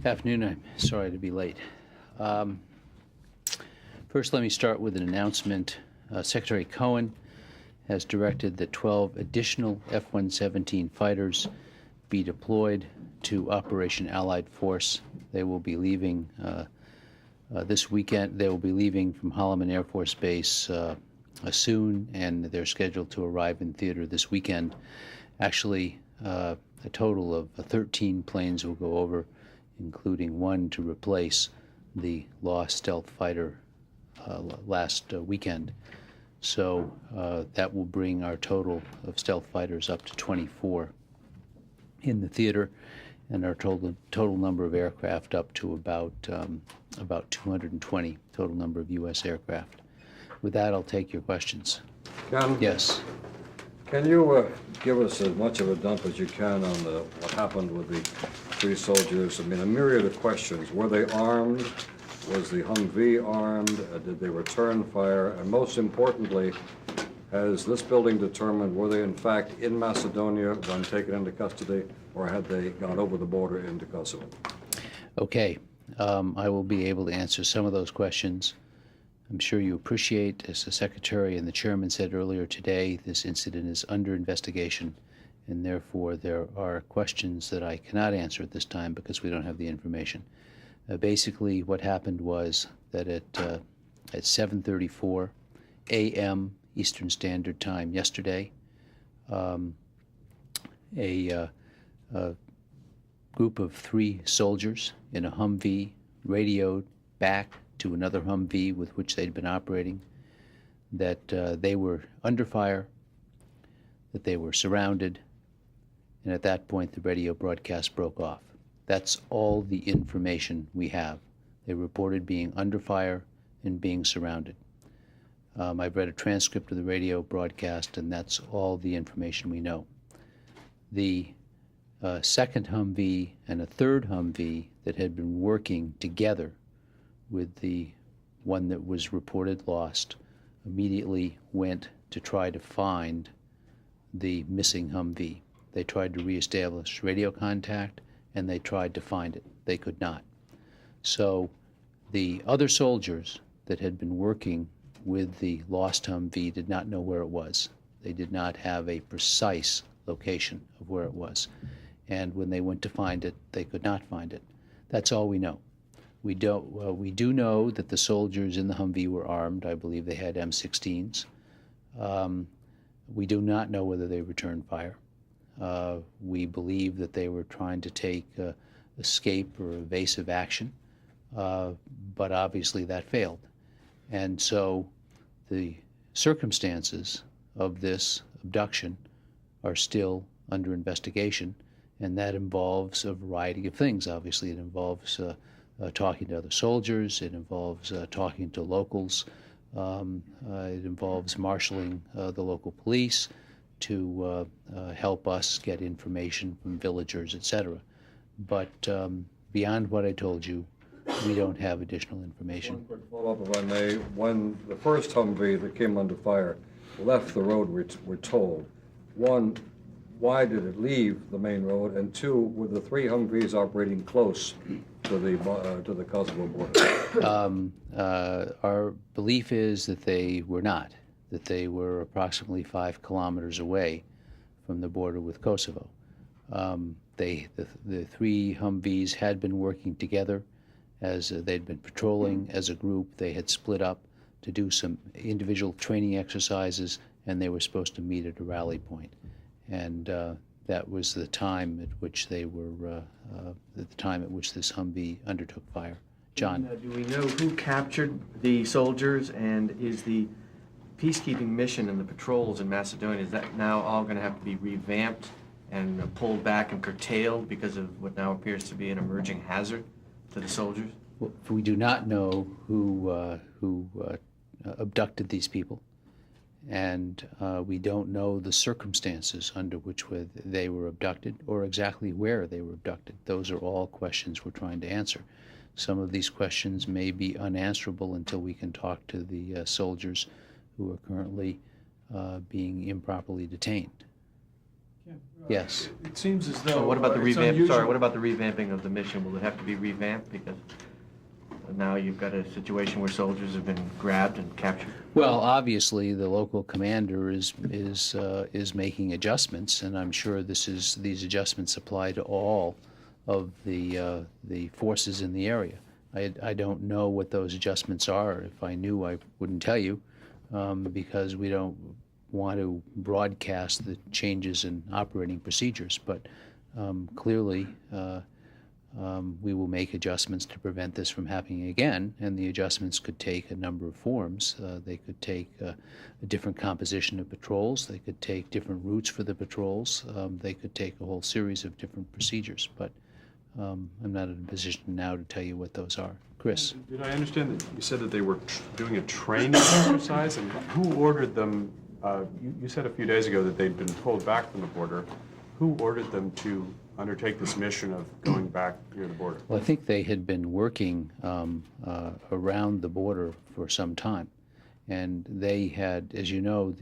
Afternoon. I'm sorry to be late. First, let me start with an announcement. Secretary Cohen has directed that 12 additional F-117 fighters be deployed to Operation Allied Force. They will be leaving this weekend. They will be leaving from Holloman Air Force Base soon, and they're scheduled to arrive in theater this weekend. Actually, a total of 13 planes will go over, including one to replace the lost stealth fighter last weekend. So that will bring our total of stealth fighters up to 24 in the theater, and our total number of aircraft up to about 220 total number of U.S. aircraft. With that, I'll take your questions. Ken? Yes. Can you give us as much of a dump as you can on what happened with the 3 soldiers? I mean, a myriad of questions. Were they armed? Was the Humvee armed? Did they return fire? And most importantly, has this building determined were they in fact in Macedonia when taken into custody, or had they gone over the border into Kosovo? Okay. I will be able to answer some of those questions. I'm sure you appreciate, as the Secretary and the Chairman said earlier today, this incident is under investigation, and therefore there are questions that I cannot answer at this time because we don't have the information. Basically, what happened was that at 7:34 a.m. Eastern Standard Time yesterday, a group of 3 soldiers in a Humvee radioed back to another Humvee with which they'd been operating, that they were under fire, that they were surrounded, and at that point the radio broadcast broke off. That's all the information we have. They reported being under fire and being surrounded. I've read a transcript of the radio broadcast, and that's all the information we know. The second Humvee and a third Humvee that had been working together with the one that was reported lost immediately went to try to find the missing Humvee. They tried to reestablish radio contact, and they tried to find it. They could not. So the other soldiers that had been working with the lost Humvee did not know where it was. They did not have a precise location of where it was. And when they went to find it, they could not find it. That's all we know. We do know that the soldiers in the Humvee were armed. I believe they had M16s. We do not know whether they returned fire. We believe that they were trying to take escape or evasive action, but obviously that failed. And so the circumstances of this abduction are still under investigation, and that involves a variety of things. Obviously, it involves talking to other soldiers. It involves talking to locals. It involves marshaling the local police to help us get information from villagers, etc. But beyond what I told you, we don't have additional information. One quick follow-up, if I may. When the first Humvee that came under fire left the road, we're told, 1, why did it leave the main road? And 2, were the 3 Humvees operating close to the Kosovo border? Our belief is that they were not, that they were approximately 5 kilometers away from the border with Kosovo. The 3 Humvees had been working together as they'd been patrolling as a group. They had split up to do some individual training exercises, and they were supposed to meet at a rally point. And that was the time at which they were, at the time at which this Humvee undertook fire. John? Do we know who captured the soldiers, and is the peacekeeping mission and the patrols in Macedonia, is that now all going to have to be revamped and pulled back and curtailed because of what now appears to be an emerging hazard to the soldiers? Well, we do not know who abducted these people, and we don't know the circumstances under which they were abducted or exactly where they were abducted. Those are all questions we're trying to answer. Some of these questions may be unanswerable until we can talk to the soldiers who are currently being improperly detained. Yes. It seems as though. So what about the it's revamp, sorry, unusual- what about the revamping of the mission? Will it have to be revamped? Because now you've got a situation where soldiers have been grabbed and captured. Well, obviously, the local commander is making adjustments, and I'm sure these adjustments apply to all of the forces in the area. I don't know what those adjustments are. If I knew, I wouldn't tell you, because we don't want to broadcast the changes in operating procedures. But clearly, we will make adjustments to prevent this from happening again, and the adjustments could take a number of forms. They could take a different composition of patrols. They could take different routes for the patrols. They could take a whole series of different procedures, but I'm not in a position now to tell you what those are. Chris? Did I understand that you said that they were doing a training exercise, and who ordered them? You said a few days ago that they'd been pulled back from the border. Who ordered them to undertake this mission of going back near the border? Well, I think they had been working around the border for some time, and they had, as you know,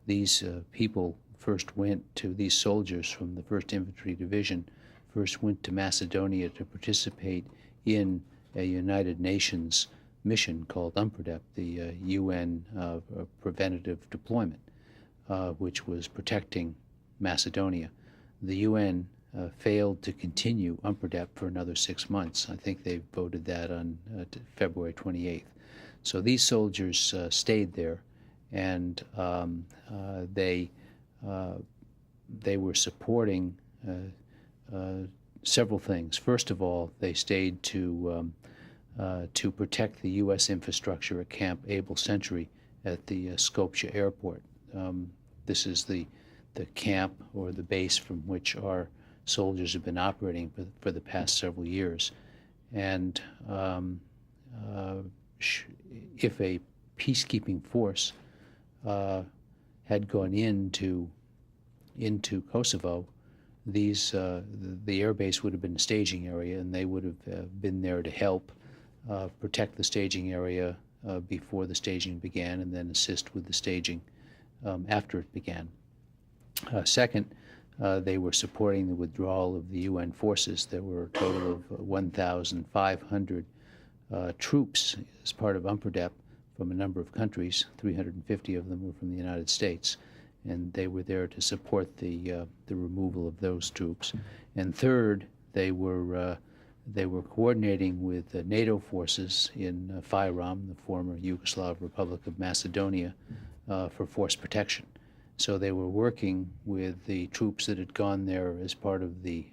these people first went to, these soldiers from the 1st Infantry Division first went to Macedonia to participate in a United Nations mission called UNPRODEP, the UN preventative deployment, which was protecting Macedonia. The UN failed to continue UNPRODEP for another 6 months. I think they voted that on February 28th. So these soldiers stayed there, and they were supporting several things. First of all, they stayed to protect the U.S. infrastructure at Camp Able Century at the Skopje Airport. This is the camp or the base from which our soldiers have been operating for the past several years. And if a peacekeeping force had gone into Kosovo, the airbase would have been a staging area, and they would have been there to help protect the staging area before the staging began, and then assist with the staging after it began. Second, they were supporting the withdrawal of the UN forces. There were a total of 1,500 troops as part of UNPRODEP from a number of countries. 350 of them were from the United States, and they were there to support the removal of those troops. And third, they were coordinating with NATO forces in FYROM, the former Yugoslav Republic of Macedonia, for force protection. So they were working with the troops that had gone there as part of the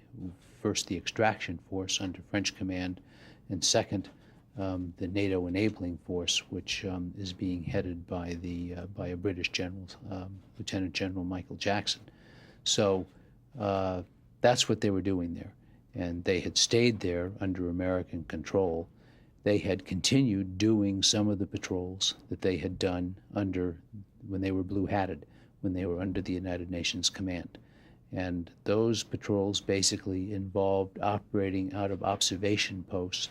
extraction force under French command, and second, the NATO enabling force, which is being headed by a British general, Lieutenant General Michael Jackson. So that's what they were doing there, and they had stayed there under American control. They had continued doing some of the patrols that they had done when they were blue-hatted, when they were under the United Nations command. And those patrols basically involved operating out of observation posts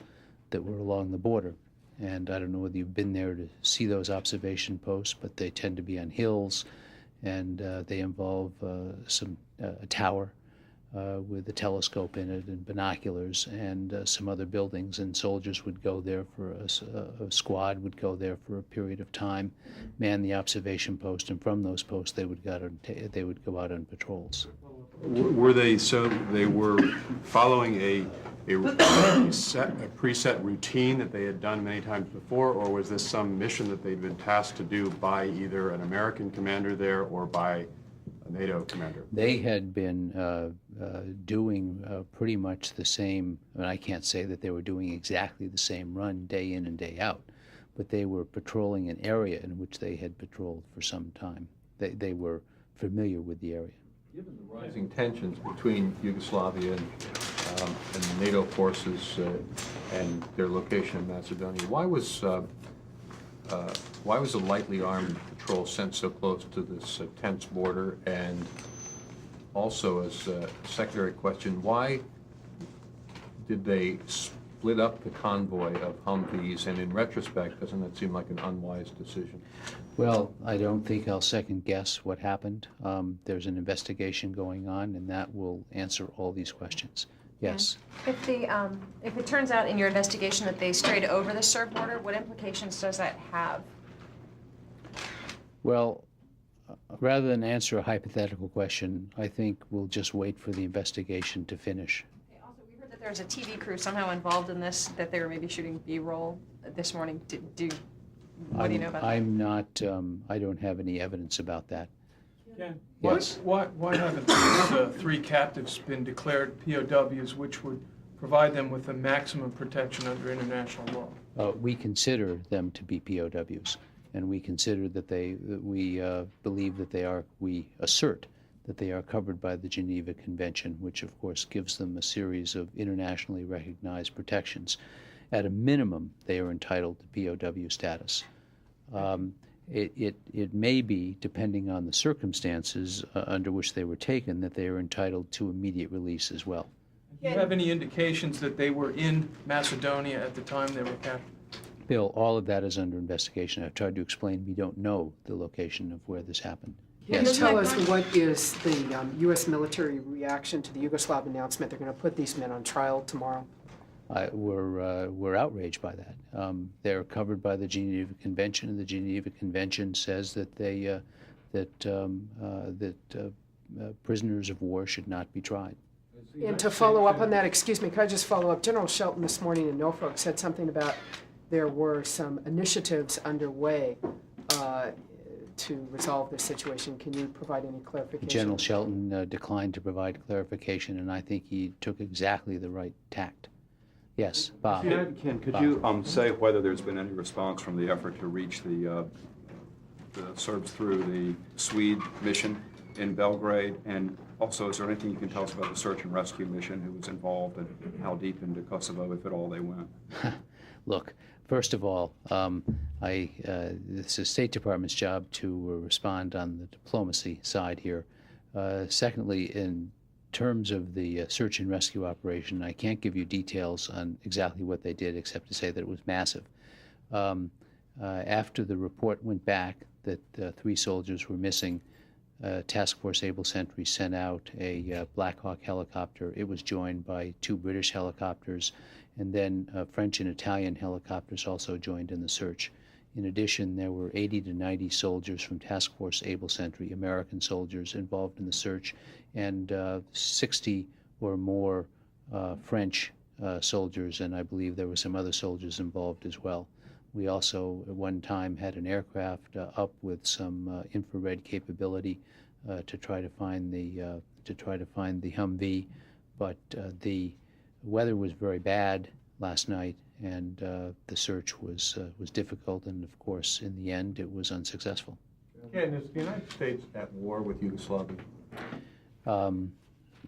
that were along the border. And I don't know whether you've been there to see those observation posts, but they tend to be on hills, and they involve a tower with a telescope in it and binoculars and some other buildings, and soldiers would go there for a squad would go there for a period of time, man the observation post, and from those posts they would go out on patrols. Were they, so they were following a preset routine that they had done many times before, or was this some mission that they'd been tasked to do by either an American commander there or by a NATO commander? They had been doing pretty much the same, and I can't say that they were doing exactly the same run day in and day out, but they were patrolling an area in which they had patrolled for some time. They were familiar with the area. Given the rising tensions between Yugoslavia and the NATO forces and their location in Macedonia, why was a lightly armed patrol sent so close to this tense border? And also, as a secondary question, why did they split up the convoy of Humvees? And in retrospect, doesn't that seem like an unwise decision? Well, I don't think I'll second guess what happened. There's an investigation going on, and that will answer all these questions. Yes. If it turns out in your investigation that they strayed over the serb border, what implications does that have? Well, rather than answer a hypothetical question, I think we'll just wait for the investigation to finish. Okay, also, we heard that there was a TV crew somehow involved in this, that they were maybe shooting B-roll this morning. What do you know about that? I'm not, I don't have any evidence about that. Yeah. Yes. Why haven't these three captives been declared POWs, which would provide them with the maximum protection under international law? We consider them to be POWs, and we consider that we believe that they are, we assert that they are covered by the Geneva Convention, which of course gives them a series of internationally recognized protections. At a minimum, they are entitled to POW status. It may be, depending on the circumstances under which they were taken, that they are entitled to immediate release as well. Do you have any indications that they were in Macedonia at the time they were captured? Bill, all of that is under investigation. I've tried to explain we don't know the location of where this happened. Can you Yes. tell us what is the U.S. military reaction to the Yugoslav announcement they're going to put these men on trial tomorrow? We're outraged by that. They're covered by the Geneva Convention, and the Geneva Convention says that prisoners of war should not be tried. And to follow up on that, excuse me, could I just follow up? General Shelton this morning in Norfolk said something about there were some initiatives underway to resolve this situation. Can you provide any clarification? General Shelton declined to provide clarification, and I think he took exactly the right tact. Yes, Bob. Ken, could you say whether there's been any response from the effort to reach the Serbs through the Swede mission in Belgrade? And also, is there anything you can tell us about the search and rescue mission, who was involved, and how deep into Kosovo, if at all, they went? Look, first of all, this is State Department's job to respond on the diplomacy side here. Secondly, in terms of the search and rescue operation, I can't give you details on exactly what they did, except to say that it was massive. After the report went back that 3 soldiers were missing, Task Force Able Sentry sent out a Black Hawk helicopter. It was joined by 2 British helicopters, and then French and Italian helicopters also joined in the search. In addition, there were 80 to 90 soldiers from Task Force Able Sentry, American soldiers, involved in the search, and 60 or more French soldiers, and I believe there were some other soldiers involved as well. We also, at one time, had an aircraft up with some infrared capability to try to find the Humvee, but the weather was very bad last night, and the search was difficult, and of course, in the end, it was unsuccessful. Ken, is the United States at war with Yugoslavia?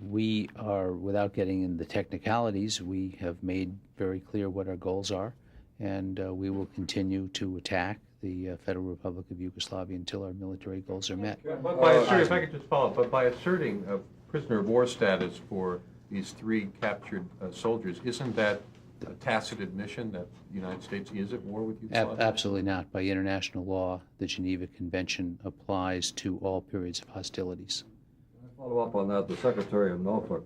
We are, without getting into the technicalities, we have made very clear what our goals are, and we will continue to attack the Federal Republic of Yugoslavia until our military goals are met. But by asserting, if I could just follow up, but by asserting a prisoner of war status for these 3 captured soldiers, isn't that a tacit admission that the United States is at war with Yugoslavia? Absolutely not. By international law, the Geneva Convention applies to all periods of hostilities. Can I follow up on that? The Secretary of Norfolk,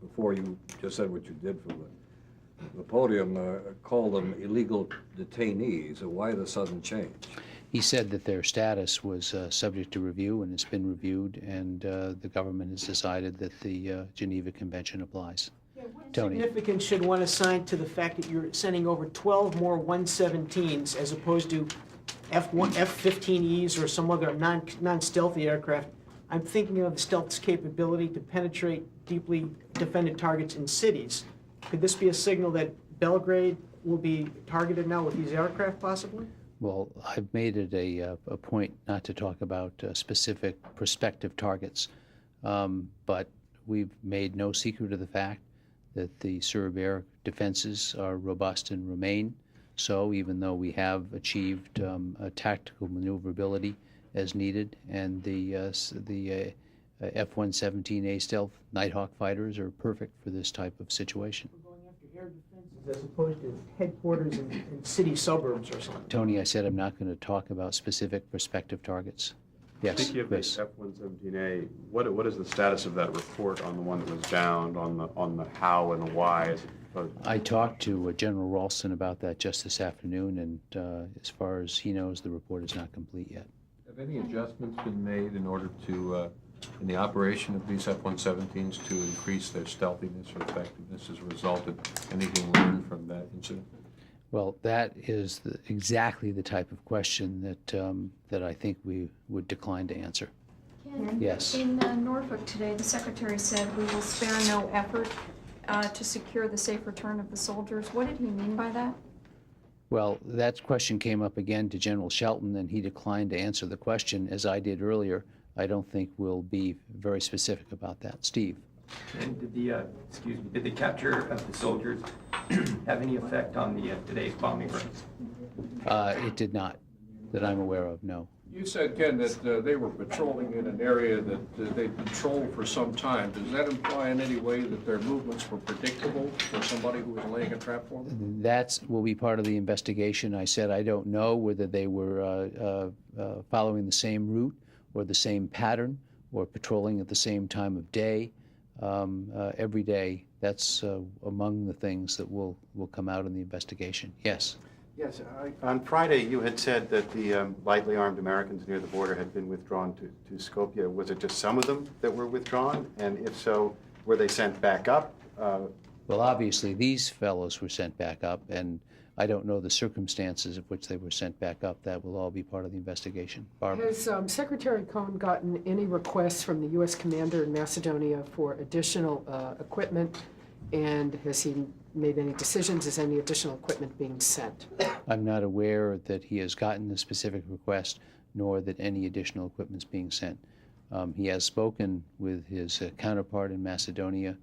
before you just said what you did from the podium, called them illegal detainees. Why the sudden change? He said that their status was subject to review, and it's been reviewed, and the government has decided that the Geneva Convention applies. What Tony. significance should one assign to the fact that you're sending over 12 more 117s as opposed to F-15Es or some other non-stealthy aircraft? I'm thinking of the stealth's capability to penetrate deeply defended targets in cities. Could this be a signal that Belgrade will be targeted now with these aircraft possibly? Well, I've made it a point not to talk about specific prospective targets, but we've made no secret of the fact that the Serb air defenses are robust and remain so, even though we have achieved a tactical maneuverability as needed, and the F-117A stealth Nighthawk fighters are perfect for this type of situation. We're going after air defenses as opposed to headquarters in city suburbs or something. Tony, I said I'm not going to talk about specific prospective targets. Yes, Speaking of the Chris. F-117A, what is the status of that report on the one that was downed, on the how and the why? As opposed to- I talked to General Ralston about that just this afternoon, and as far as he knows, the report is not complete yet. Have any adjustments been made in order to, in the operation of these F-117s to increase their stealthiness or effectiveness as a result of anything learned from that incident? Well, that is exactly the type of question that I think we would decline to answer. Ken, Yes. in Norfolk today, the Secretary said we will spare no effort to secure the safe return of the soldiers. What did he mean by that? Well, that question came up again to General Shelton, and he declined to answer the question, as I did earlier. I don't think we'll be very specific about that. Steve? And did the capture of the soldiers have any effect on the today's bombing runs? It did not, that I'm aware of, no. You said, Ken, that they were patrolling in an area that they patrolled for some time. Does that imply in any way that their movements were predictable for somebody who was laying a trap for them? That will be part of the investigation. I said I don't know whether they were following the same route or the same pattern or patrolling at the same time of day. Every day, that's among the things that will come out in the investigation. Yes. Yes, on Friday you had said that the lightly armed Americans near the border had been withdrawn to Skopje. Was it just some of them that were withdrawn? And if so, were they sent back up? Well, obviously, these fellows were sent back up, and I don't know the circumstances of which they were sent back up. That will all be part of the investigation. Barbara? Has Secretary Cohen gotten any requests from the U.S. commander in Macedonia for additional equipment? And has he made any decisions? Is any additional equipment being sent? I'm not aware that he has gotten a specific request, nor that any additional equipment is being sent. He has spoken with his counterpart in Macedonia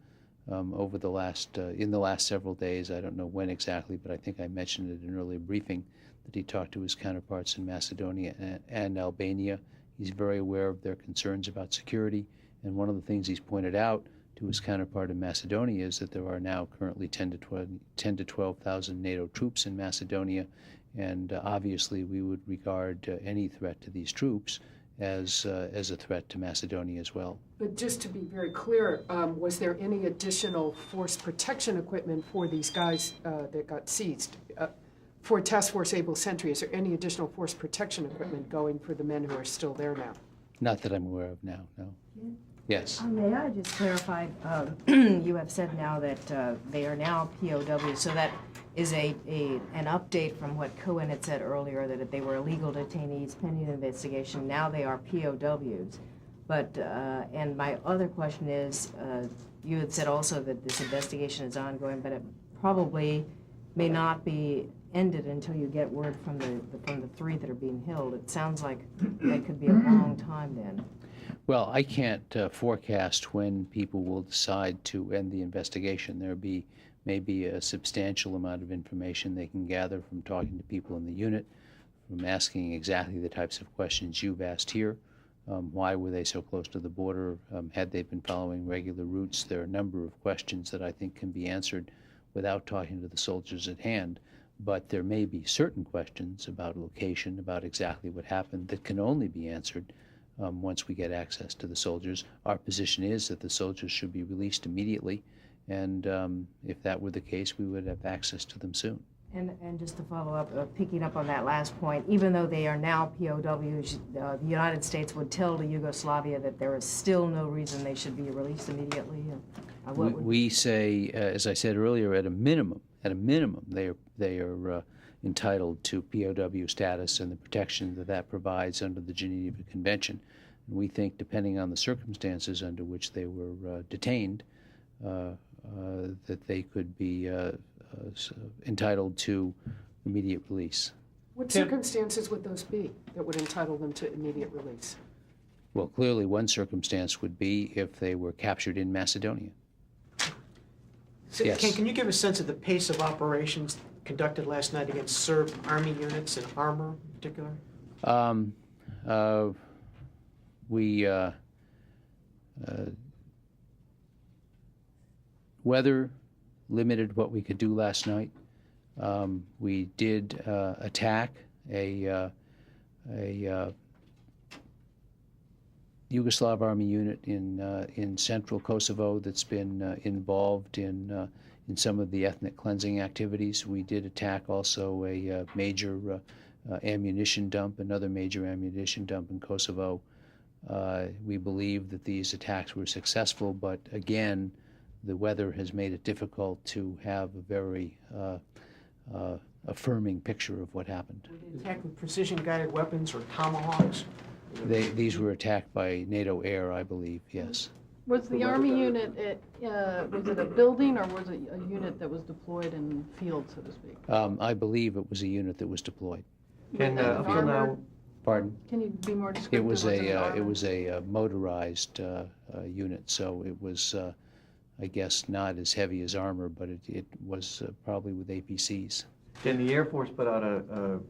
over the in the last several days. I don't know when exactly, but I think I mentioned it in an earlier briefing that he talked to his counterparts in Macedonia and Albania. He's very aware of their concerns about security, and one of the things he's pointed out to his counterpart in Macedonia is that there are now currently 10 to 12,000 NATO troops in Macedonia, and obviously we would regard any threat to these troops as a threat to Macedonia as well. But just to be very clear, was there any additional force protection equipment for these guys that got seized? For Task Force Able Sentry, is there any additional force protection equipment going for the men who are still there now? Not that I'm aware of now, no. Yes. May I just clarify, you have said now that they are now POWs, so that is an update from what Cohen had said earlier, that if they were illegal detainees pending investigation, now they are POWs. But, and my other question is, you had said also that this investigation is ongoing, but it probably may not be ended until you get word from the three that are being held. It sounds like that could be a long time then. Well, I can't forecast when people will decide to end the investigation. There may be a substantial amount of information they can gather from talking to people in the unit, from asking exactly the types of questions you've asked here. Why were they so close to the border? Had they been following regular routes? There are a number of questions that I think can be answered without talking to the soldiers at hand. But there may be certain questions about location, about exactly what happened, that can only be answered once we get access to the soldiers. Our position is that the soldiers should be released immediately, and if that were the case, we would have access to them soon. And just to follow up, picking up on that last point, even though they are now POWs, the United States would tell to Yugoslavia that there is still no reason they should be released immediately? We say, as I said earlier, at a minimum, they are entitled to POW status and the protection that provides under the Geneva Convention. And we think, depending on the circumstances under which they were detained, that they could be entitled to immediate release. What circumstances would those be that would entitle them to immediate release? Well, clearly one circumstance would be if they were captured in Macedonia. So, Yes. Ken, can you give a sense of the pace of operations conducted last night against Serb Army units and armor in particular? Weather limited what we could do last night. We did attack a Yugoslav Army unit in central Kosovo that's been involved in some of the ethnic cleansing activities. We did attack also a major ammunition dump, another major ammunition dump in Kosovo. We believe that these attacks were successful, but again, the weather has made it difficult to have a very affirming picture of what happened. Were they attacked with precision-guided weapons or tomahawks? These were attacked by NATO air, I believe, yes. Was the Army unit, was it a building or was it a unit that was deployed in field, so to speak? I believe it was a unit that was deployed. Can, up till now, Pardon? Can you be more descriptive? It was a motorized unit, so it was, I guess, not as heavy as armor, but it was probably with APCs. can the Air Force put out a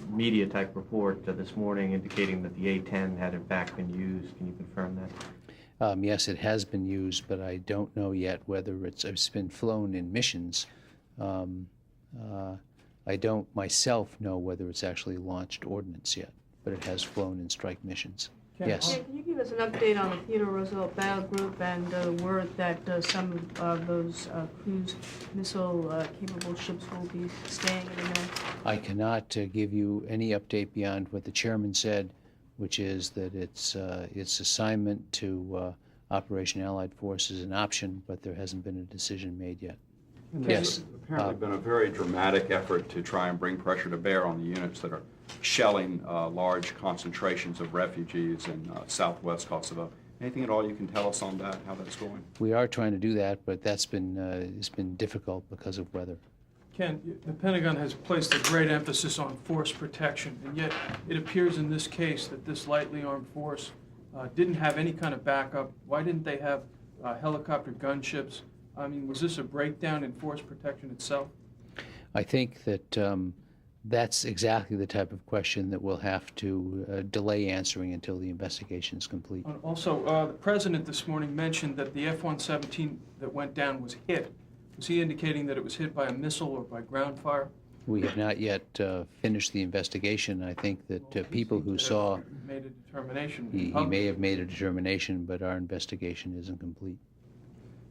media type report this morning indicating that the A-10 had in fact been used? Can you confirm that? Yes, it has been used, but I don't know yet whether it's been flown in missions. I don't myself know whether it's actually launched ordnance yet, but it has flown in strike missions. Yes. Can you give us an update on the Theodore Roosevelt Battle Group and word that some of those cruise missile capable ships will be staying in the North? I cannot give you any update beyond what the chairman said, which is that its assignment to Operation Allied Force is an option, but there hasn't been a decision made yet. And Yes. there's apparently been a very dramatic effort to try and bring pressure to bear on the units that are shelling large concentrations of refugees in southwest Kosovo. Anything at all you can tell us on that, how that's going? We are trying to do that, but that's been it's been difficult because of weather. Ken, the Pentagon has placed a great emphasis on force protection, and yet it appears in this case that this lightly armed force didn't have any kind of backup. Why didn't they have helicopter gunships? I mean, was this a breakdown in force protection itself? I think that that's exactly the type of question that we'll have to delay answering until the investigation is complete. Also, the President this morning mentioned that the F-117 that went down was hit. Was he indicating that it was hit by a missile or by ground fire? We have not yet finished the investigation. I think that people who saw, Made a determination. he may have made a determination, but our investigation isn't complete.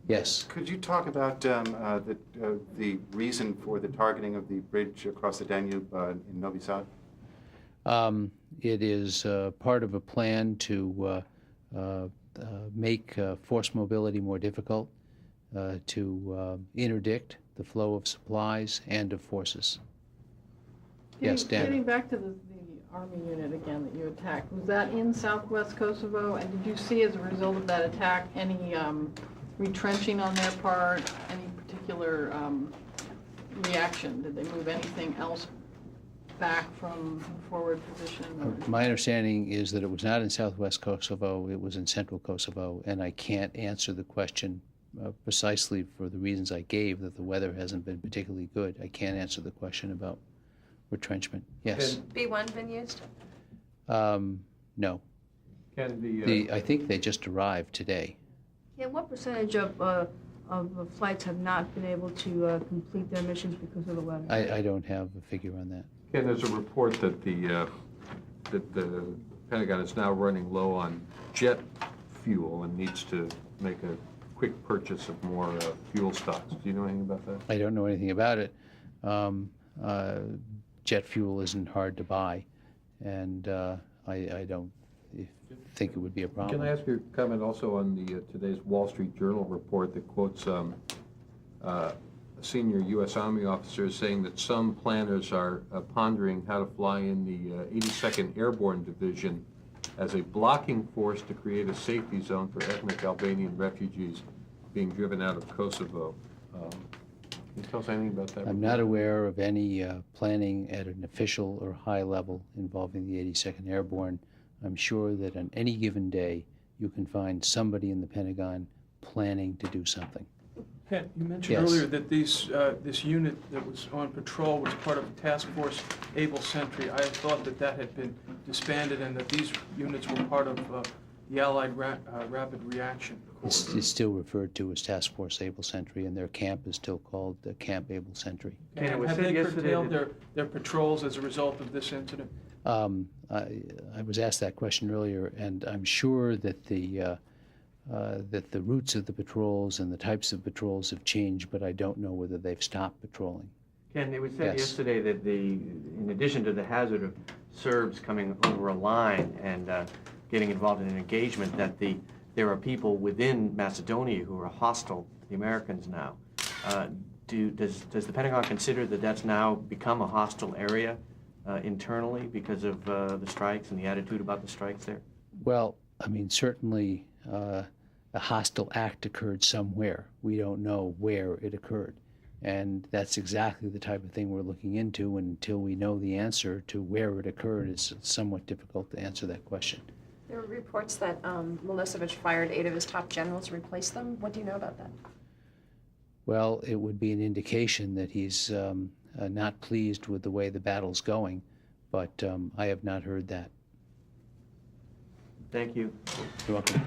Yes. Could you talk about the reason for the targeting of the bridge across the Danube in Novi Sad? It is part of a plan to make force mobility more difficult, to interdict the flow of supplies and of forces. Yes, Dan. Getting back to the Army unit again that you attacked, was that in southwest Kosovo? And did you see as a result of that attack any retrenching on their part, any particular reaction? Did they move anything else back from forward position? Or? My understanding is that it was not in southwest Kosovo, it was in central Kosovo, and I can't answer the question precisely for the reasons I gave, that the weather hasn't been particularly good. I can't answer the question about retrenchment. Yes? B-1 been used? No. Can I think they just arrived today. Yeah, what percentage of flights have not been able to complete their missions because of the weather? I don't have a figure on that. Ken, there's a report that the Pentagon is now running low on jet fuel and needs to make a quick purchase of more fuel stocks. Do you know anything about that? I don't know anything about it. Jet fuel isn't hard to buy, and I don't think it would be a problem. Can I ask your comment also on the today's Wall Street Journal report that quotes a senior U.S. Army officer saying that some planners are pondering how to fly in the 82nd Airborne Division as a blocking force to create a safety zone for ethnic Albanian refugees being driven out of Kosovo. Can you tell us anything about that? I'm not aware of any planning at an official or high level involving the 82nd Airborne. I'm sure that on any given day you can find somebody in the Pentagon planning to do something. Ken, you mentioned Yes. earlier that this unit that was on patrol was part of Task Force Able Sentry. I had thought that that had been disbanded and that these units were part of the Allied Rapid Reaction Corps. It's still referred to as Task Force Able Sentry, and their camp is still called Camp Able Sentry. And it And was have said they yesterday curtailed that- their patrols as a result of this incident? I was asked that question earlier, and I'm sure that the routes of the patrols and the types of patrols have changed, but I don't know whether they've stopped patrolling. Ken, it was said Yes. yesterday that in addition to the hazard of Serbs coming over a line and getting involved in an engagement, that there are people within Macedonia who are hostile to the Americans now. Does the Pentagon consider that that's now become a hostile area internally because of the strikes and the attitude about the strikes there? Well, I mean, certainly a hostile act occurred somewhere. We don't know where it occurred. And that's exactly the type of thing we're looking into. And until we know the answer to where it occurred, it's somewhat difficult to answer that question. There were reports that Milosevic fired 8 of his top generals to replace them. What do you know about that? Well, it would be an indication that he's not pleased with the way the battle's going, but I have not heard that. Thank you. You're welcome.